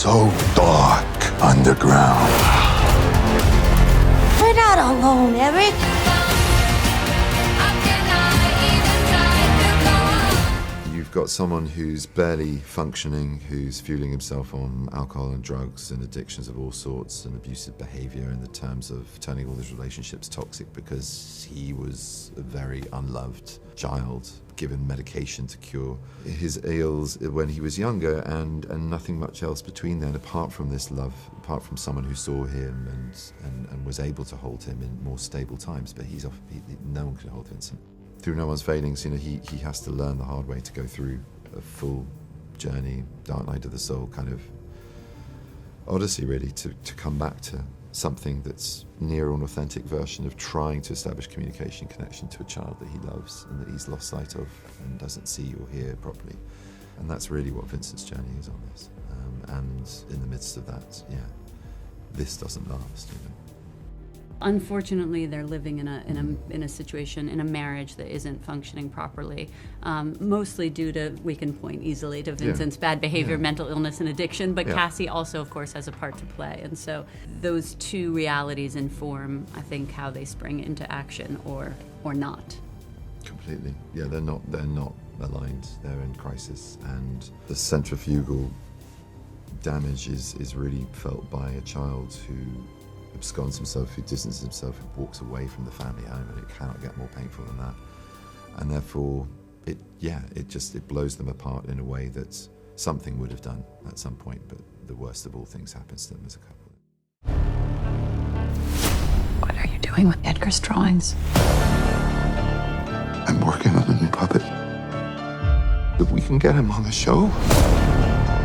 so dark underground. We're not alone, Eric. You've got someone who's barely functioning, who's fueling himself on alcohol and drugs and addictions of all sorts and abusive behavior in the terms of turning all his relationships toxic because he was a very unloved child, given medication to cure his ails when he was younger, and nothing much else between then apart from this love, apart from someone who saw him and was able to hold him in more stable times. But no one could hold Vincent. Through no one's failings, he has to learn the hard way to go through a full journey, dark night of the soul kind of odyssey, really, to come back to something that's near an authentic version of trying to establish communication, connection to a child that he loves and that he's lost sight of and doesn't see or hear properly. And that's really what Vincent's journey is on this. And in the midst of that, this doesn't last, Unfortunately, they're living in a situation, in a marriage that isn't functioning properly, mostly due to, we can point easily to Vincent's bad behavior, mental illness, and addiction, but Cassie also, of course, has a part to play. And so those two realities inform, I think, how they spring into action or not. Completely. Yeah, they're not aligned. They're in crisis, and the centrifugal damage is really felt by a child who absconds himself, who distances himself, who walks away from the family home, and it cannot get more painful than that. And therefore, it blows them apart in a way that something would have done at some point, but the worst of all things happens to them as a couple. What are you doing with Edgar's drawings? I'm working on a new puppet. If we can get him on the show,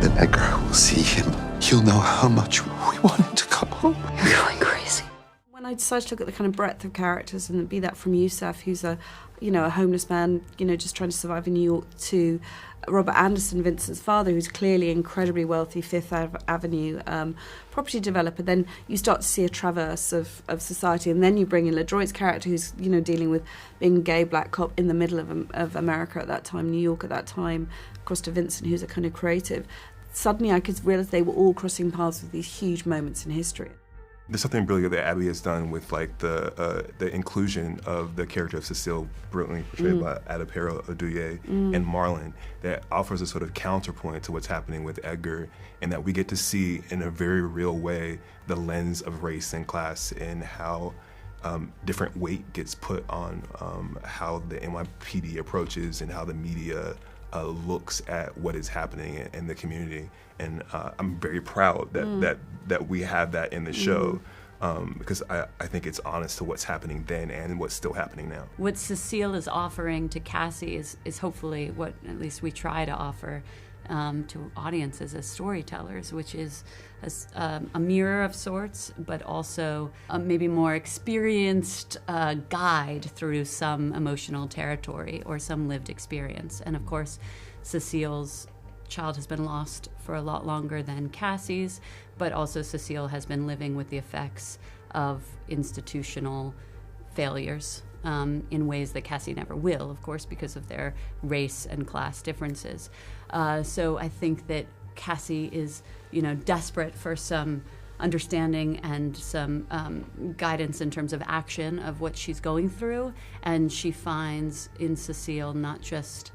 then Edgar will see him. He'll know how much we want him to come home. You're going crazy. When I decided to look at the kind of breadth of characters, and be that from Yusuf, who's a homeless man, just trying to survive in New York, to Robert Anderson, Vincent's father, who's clearly incredibly wealthy, Fifth Avenue property developer, then you start to see a traverse of society, and then you bring in Ledroit's character, who's dealing with being a gay black cop in the middle of America at that time, New York at that time, across to Vincent, who's a kind of creative. Suddenly I could realise they were all crossing paths with these huge moments in history. There's something brilliant that Abi has done with the inclusion of the character of Cecile, brilliantly portrayed by Adepero Oduye, and Marlon, that offers a sort of counterpoint to what's happening with Edgar, and that we get to see in a very real way the lens of race and class and how different weight gets put on how the NYPD approaches and how the media looks at what is happening in the community. And I'm very proud that we have that in the show, because I think it's honest to what's happening then and what's still happening now. What Cecile is offering to Cassie is hopefully what at least we try to offer to audiences as storytellers, which is a mirror of sorts, but also a maybe more experienced guide through some emotional territory or some lived experience. And of course, Cecile's child has been lost for a lot longer than Cassie's, but also Cecile has been living with the effects of institutional failures in ways that Cassie never will, of course, because of their race and class differences. So I think that Cassie is, desperate for some understanding and some guidance in terms of action of what she's going through, and she finds in Cecile not just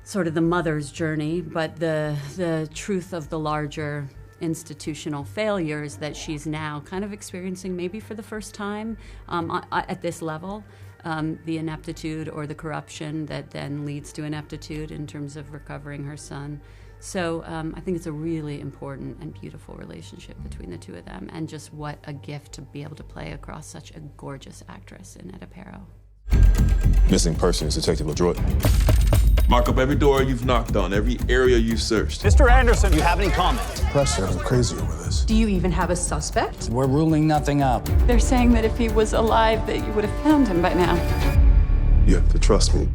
sort of the mother's journey, but the truth of the larger institutional failures that she's now kind of experiencing maybe for the first time at this level, the ineptitude or the corruption that then leads to ineptitude in terms of recovering her son. So I think it's a really important and beautiful relationship between the two of them, and just what a gift to be able to play across such a gorgeous actress in Edgar. Missing person is Detective Ledroit. Mark up every door you've knocked on, every area you've searched. Mr. Anderson, do you have any comments? Press are crazy over this. Do you even have a suspect? We're ruling nothing out. They're saying that if he was alive, that you would have found him by now. You have to trust me.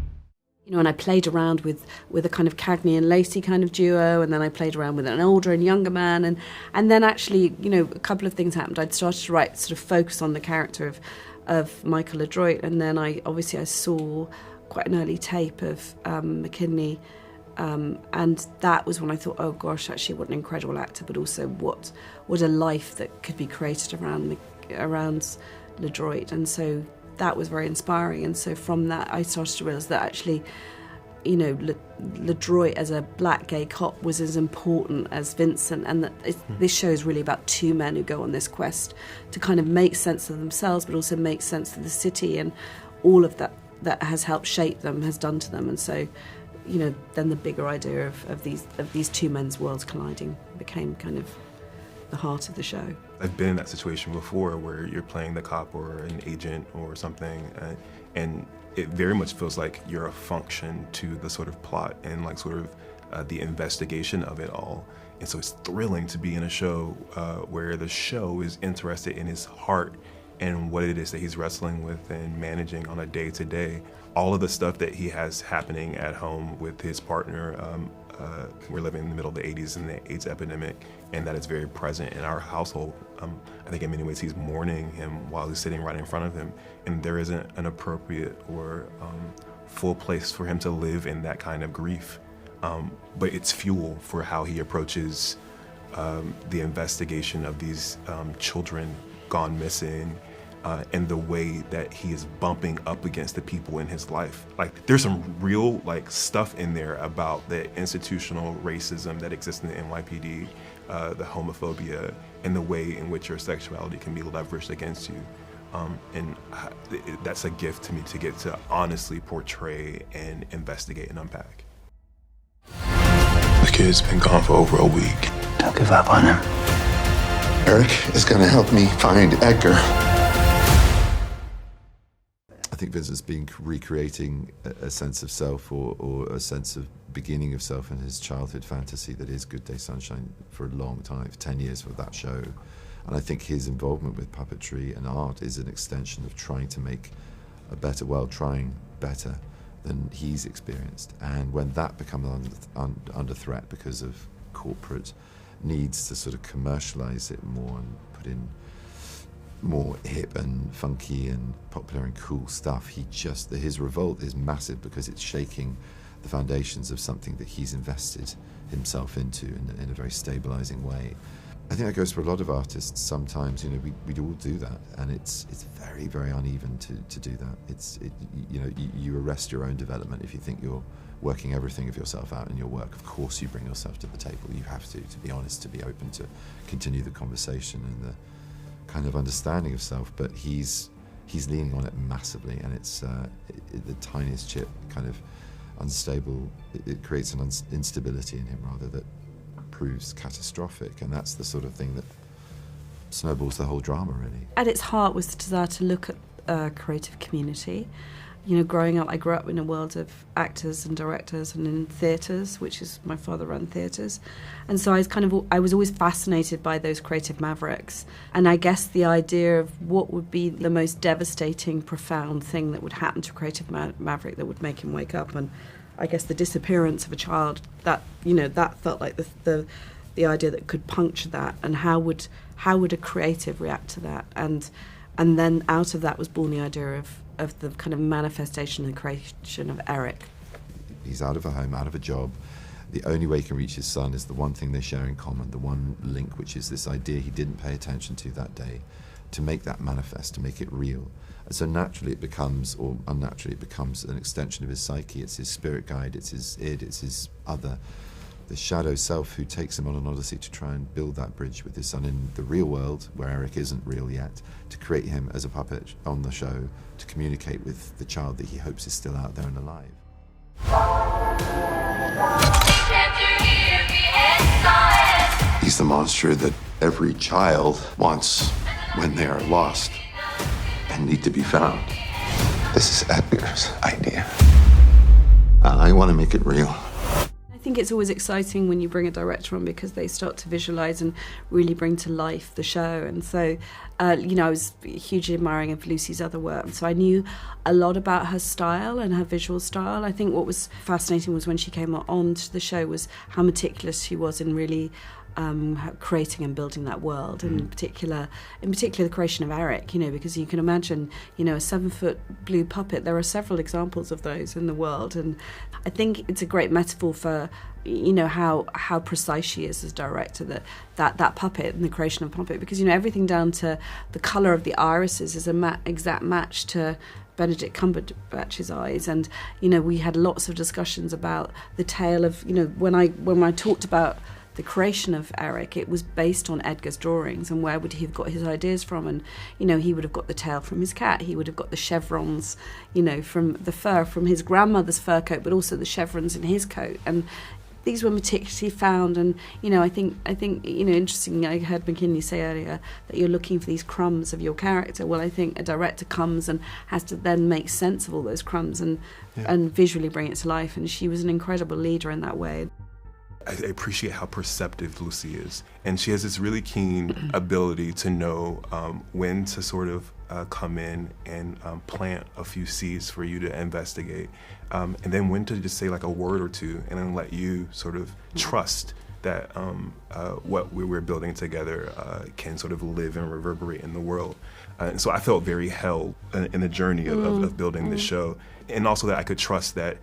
And I played around with a kind of Cagney and Lacey kind of duo, and then I played around with an older and younger man, and then actually, a couple of things happened. I'd started to write, sort of focus on the character of Michael Ledroit, and then I saw quite an early tape of McKinley And that was when I thought, oh gosh, actually what an incredible actor, but also what a life that could be created around Ledroit. And so that was very inspiring. And so from that, I started to realise that actually, you know, Ledroit as a black gay cop was as important as Vincent, and that this show is really about two men who go on this quest to kind of make sense of themselves, but also make sense of the city and all of that has helped shape them, has done to them. And so, you know, then the bigger idea of these two men's worlds colliding became kind of the heart of the show. I've been in that situation before where you're playing the cop or an agent or something, and it very much feels like you're a function to the sort of plot and like sort of the investigation of it all. And so it's thrilling to be in a show where the show is interested in his heart and what it is that he's wrestling with and managing on a day-to-day. All of the stuff that he has happening at home with his partner. We're living in the middle of the 80s and the AIDS epidemic, and that is very present in our household. I think in many ways he's mourning him while he's sitting right in front of him, and there isn't an appropriate or full place for him to live in that kind of grief. But it's fuel for how he approaches the investigation of these children gone missing, and the way that he is bumping up against the people in his life. Like, there's some real stuff in there about the institutional racism that exists in the NYPD, the homophobia, and the way in which your sexuality can be leveraged against you. And that's a gift to me to get to honestly portray and investigate and unpack. The kid's been gone for over a week. Don't give up on him. Eric is going to help me find Edgar. I think Vincent's been recreating a sense of self or a sense of beginning of self in his childhood fantasy that is Good Day Sunshine for a long time, for 10 years for that show. And I think his involvement with puppetry and art is an extension of trying to make a better world, trying better than he's experienced. And when that becomes under threat because of corporate needs to sort of commercialize it more and put in more hip and funky and popular and cool stuff, his revolt is massive because it's shaking the foundations of something that he's invested himself into in a very stabilizing way. I think that goes for a lot of artists. Sometimes, you know, we all do that, and it's very, very uneven to do that. You arrest your own development if you think you're working everything of yourself out in your work. Of course you bring yourself to the table. You have to be honest, to be open, to continue the conversation and the kind of understanding of self, but he's leaning on it massively, and it's the tiniest chip, kind of unstable. It creates an instability in him rather that proves catastrophic, and that's the sort of thing that snowballs the whole drama, really. At its heart was the desire to look at a creative community. You know, growing up, I grew up in a world of actors and directors and in theatres, which is, my father ran theatres. And so I was always fascinated by those creative mavericks. And I guess the idea of what would be the most devastating, profound thing that would happen to a creative maverick that would make him wake up. And I guess the disappearance of a child, that, you know, that felt like the idea that could puncture that. And how would a creative react to that? And then out of that was born the idea of the kind of manifestation and creation of Eric. He's out of a home, out of a job. The only way he can reach his son is the one thing they share in common, the one link, which is this idea he didn't pay attention to that day, to make that manifest, to make it real. And so naturally it becomes, or unnaturally it becomes, an extension of his psyche. It's his spirit guide, it's his id, it's his other, the shadow self who takes him on an odyssey to try and build that bridge with his son in the real world, where Eric isn't real yet, to create him as a puppet on the show, to communicate with the child that he hopes is still out there and alive. He's the monster that every child wants when they are lost and need to be found. This is Edgar's idea. I want to make it real. I think it's always exciting when you bring a director on because they start to visualise and really bring to life the show. And so, you know, I was hugely admiring of Lucy's other work. So I knew a lot about her style and her visual style. I think what was fascinating was when she came on to the show was how meticulous she was in really creating and building that world, and in particular the creation of Eric, because you can imagine, a 7-foot blue puppet. There are several examples of those in the world, and I think it's a great metaphor for how precise she is as director, that puppet and the creation of a puppet, because everything down to the colour of the irises is a exact match to Benedict Cumberbatch's eyes. And we had lots of discussions about the tale of when I talked about the creation of Eric, it was based on Edgar's drawings, and where would he have got his ideas from? And he would have got the tail from his cat, he would have got the chevrons from the fur from his grandmother's fur coat, but also the chevrons in his coat. And these were meticulously found, and I think interesting. I heard McKinley say earlier that you're looking for these crumbs of your character. Well, I think a director comes and has to then make sense of all those crumbs and visually bring it to life. And she was an incredible leader in that way. I appreciate how perceptive Lucy is, and she has this really keen ability to know when to sort of come in and plant a few seeds for you to investigate, and then when to just say like a word or two, and then let you sort of trust that what we were building together can sort of live and reverberate in the world. And so I felt very held in the journey of building this show, and also that I could trust that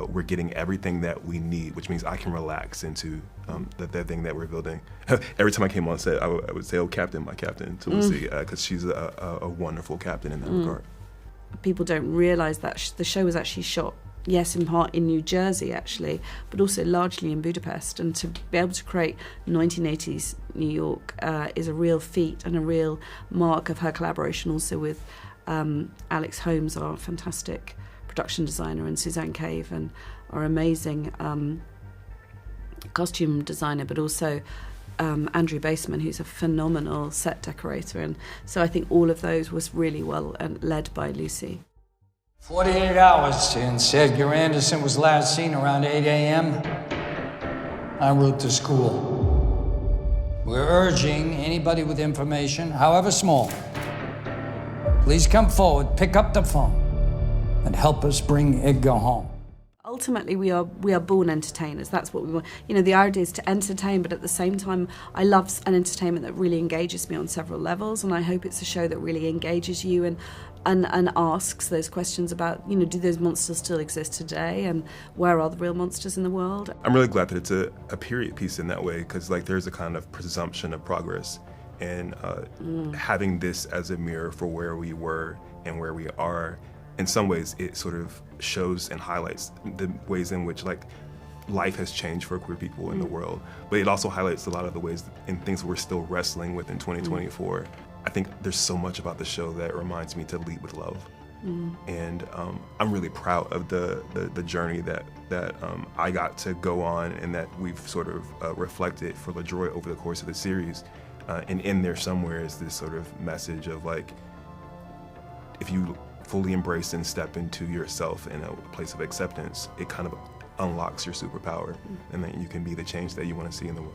we're getting everything that we need, which means I can relax into the thing that we're building. Every time I came on set, I would say, "Oh, Captain, my captain," to Lucy, because she's a wonderful captain in that regard. People don't realise that the show was actually shot, yes, in part in New Jersey, actually, but also largely in Budapest. And to be able to create 1980s New York is a real feat and a real mark of her collaboration also with Alex Holmes, our fantastic production designer, and Suzanne Cave, and our amazing costume designer, but also Andrew Baseman, who's a phenomenal set decorator. And so I think all of those was really well led by Lucy. 48 hours since Edgar Anderson was last seen around 8 a.m. I wrote to school. We're urging anybody with information, however small, please come forward, pick up the phone, and help us bring Edgar home. Ultimately, we are born entertainers. That's what we want. The idea is to entertain, but at the same time, I love an entertainment that really engages me on several levels, and I hope it's a show that really engages you and asks those questions about, do those monsters still exist today, and where are the real monsters in the world? I'm really glad that it's a period piece in that way, because there's a kind of presumption of progress, and having this as a mirror for where we were and where we are. In some ways, it sort of shows and highlights the ways in which life has changed for queer people in the world, but it also highlights a lot of the ways and things we're still wrestling with in 2024. I think there's so much about the show that reminds me to lead with love, and I'm really proud of the journey that I got to go on, and that we've sort of reflected for Ledroit over the course of the series. And in there somewhere is this sort of message of if you fully embrace and step into yourself in a place of acceptance, it kind of unlocks your superpower, and then you can be the change that you want to see in the world.